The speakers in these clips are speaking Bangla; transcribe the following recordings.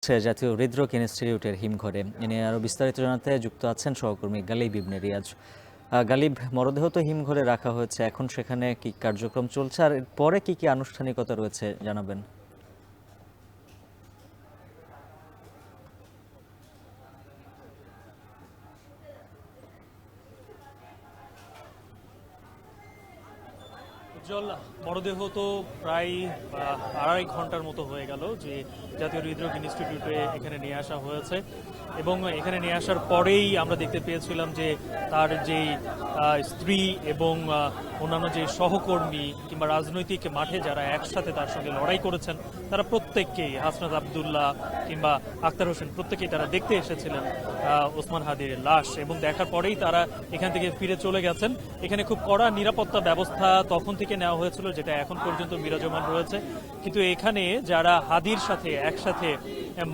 জাতীয় হৃদরোগ ইনস্টিটিউটের হিমঘরে এ নিয়ে আরও বিস্তারিত জানাতে যুক্ত আছেন সহকর্মী গালিব ইবনে রিয়াজ। গালিব, মরদেহ তো হিমঘরে রাখা হয়েছে, এখন সেখানে কি কার্যক্রম চলছে আর পরে কি কি আনুষ্ঠানিকতা রয়েছে জানাবেন? উজ্জ্বল, মরদেহ তো প্রায় 2.5 ঘন্টার মতো হয়ে গেল যে জাতীয় হৃদরোগ ইনস্টিটিউটে এখানে নিয়ে আসা হয়েছে এবং এখানে নিয়ে আসার পরেই আমরা দেখতে পেয়েছিলাম যে তার যেই স্ত্রী এবং অন্যান্য যে সহকর্মী কিংবা রাজনৈতিক মাঠে যারা একসাথে তার সঙ্গে লড়াই করেছেন তারা প্রত্যেককেই, হাসনাত আবদুল্লাহ কিংবা আক্তার হোসেন, প্রত্যেকেই তারা দেখতে এসেছিলেন ওসমান হাদির লাশ এবং দেখার পরেই তারা এখান থেকে ফিরে চলে গেছেন। এখানে খুব কড়া নিরাপত্তা ব্যবস্থা তখন থেকে নেওয়া হয়েছিল, যেটা এখন পর্যন্ত বিরাজমান রয়েছে। কিন্তু এখানে যারা হাদির সাথে একসাথে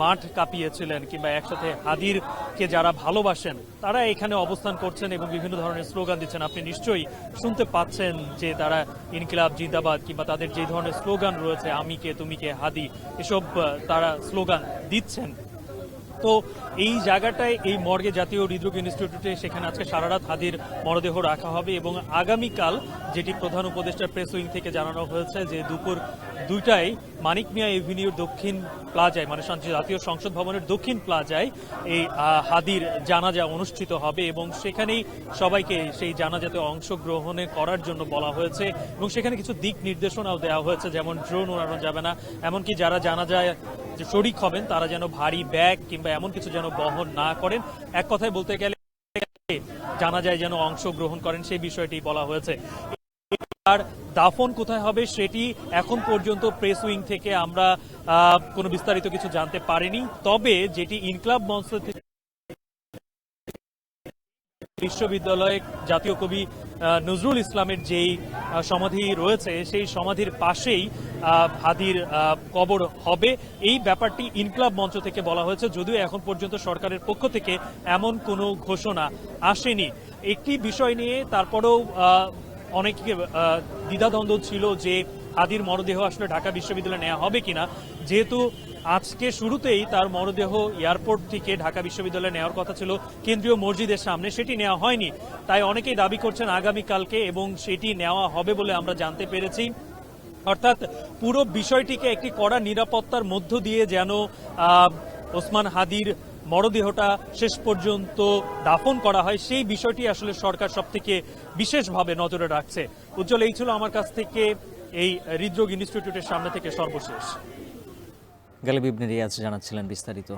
মাঠ কাঁপিয়েছিলেন কিংবা একসাথে হাদিরকে যারা ভালোবাসেন তারা এখানে অবস্থান করছেন এবং বিভিন্ন ধরনের স্লোগান দিচ্ছেন। আপনি নিশ্চয়ই শুনতে পাচ্ছেন যে তারা ইনকিলাব জিন্দাবাদ কিংবা তাদের যে ধরনের স্লোগান রয়েছে, আমি কে তুমি কে হাদি, এসব তারা স্লোগান দিচ্ছেন। তো এই জায়গাটায়, এই মর্গে জাতীয় হৃদরোগ ইনস্টিটিউটে, সেখানে আজকে সারা রাত হাদির মরদেহ রাখা হবে এবং আগামীকাল, যেটি প্রধান উপদেষ্টার প্রেস উইং থেকে জানানো হয়েছে, যে দুপুর 2টায় মানিক মিয়া এভিনিউর দক্ষিণ প্লাজায়, মানে জাতীয় সংসদ ভবনের দক্ষিণ প্লাজায় এই হাদির জানাজা অনুষ্ঠিত হবে এবং সেখানেই সবাইকে সেই জানাজাতে অংশগ্রহণে করার জন্য বলা হয়েছে এবং সেখানে কিছু দিক নির্দেশনাও দেওয়া হয়েছে, যেমন ড্রোন উড়ানো যাবে না, এমনকি যারা জানাজায় যে শরিক হবেন তারা যেন ভারী ব্যাগ কিংবা এমন কিছু যেন বহন না করেন। এক কথায় বলতে গেলে জানাজায় যেন অংশগ্রহণ করেন, সেই বিষয়টি বলা হয়েছে। আর দাফন কোথায় হবে সেটি এখন পর্যন্ত প্রেস উইং থেকে আমরা কোনো বিস্তারিত কিছু জানতে পারিনি। তবে যেটি ইনকিলাব মঞ্চ বিশ্ববিদ্যালয়ে জাতীয় কবি নজরুল ইসলামের যেই সমাধি রয়েছে, সেই সমাধির পাশেই হাদির কবর হবে, এই ব্যাপারটি ইনকিলাব মঞ্চ থেকে বলা হয়েছে। যদিও এখন পর্যন্ত সরকারের পক্ষ থেকে এমন কোনো ঘোষণা আসেনি। একটি বিষয় নিয়ে তারপরেও অনেক দ্বিধাদ্বন্দ্ব ছিল যে হাদির মরদেহ আসলে ঢাকা বিশ্ববিদ্যালয়ে নেওয়া হবে কিনা, যেহেতু আজকে শুরুতেই তার মরদেহ এয়ারপোর্ট থেকে ঢাকা বিশ্ববিদ্যালয়ে নেওয়ার কথা ছিল কেন্দ্রীয় মসজিদের সামনে, সেটি নেওয়া হয়নি। তাই অনেকেই দাবি করছেন আগামীকালকে, এবং সেটি নেওয়া হবে বলে আমরা জানতে পেরেছি। অর্থাৎ পুরো বিষয়টিকে একটি কড়া নিরাপত্তার মধ্য দিয়ে যেন ওসমান হাদির মরদেহটা শেষ পর্যন্ত দাফন করা হয়, সেই বিষয়টি আসলে সরকার সব থেকে বিশেষভাবে নজরে রাখছে। উজ্জ্বল, এই ছিল আমার কাছ থেকে এই হৃদরোগ ইনস্টিটিউটের সামনে থেকে সর্বশেষ। গালিব ইবনে রিয়াজ জানাচ্ছিলেন বিস্তারিত।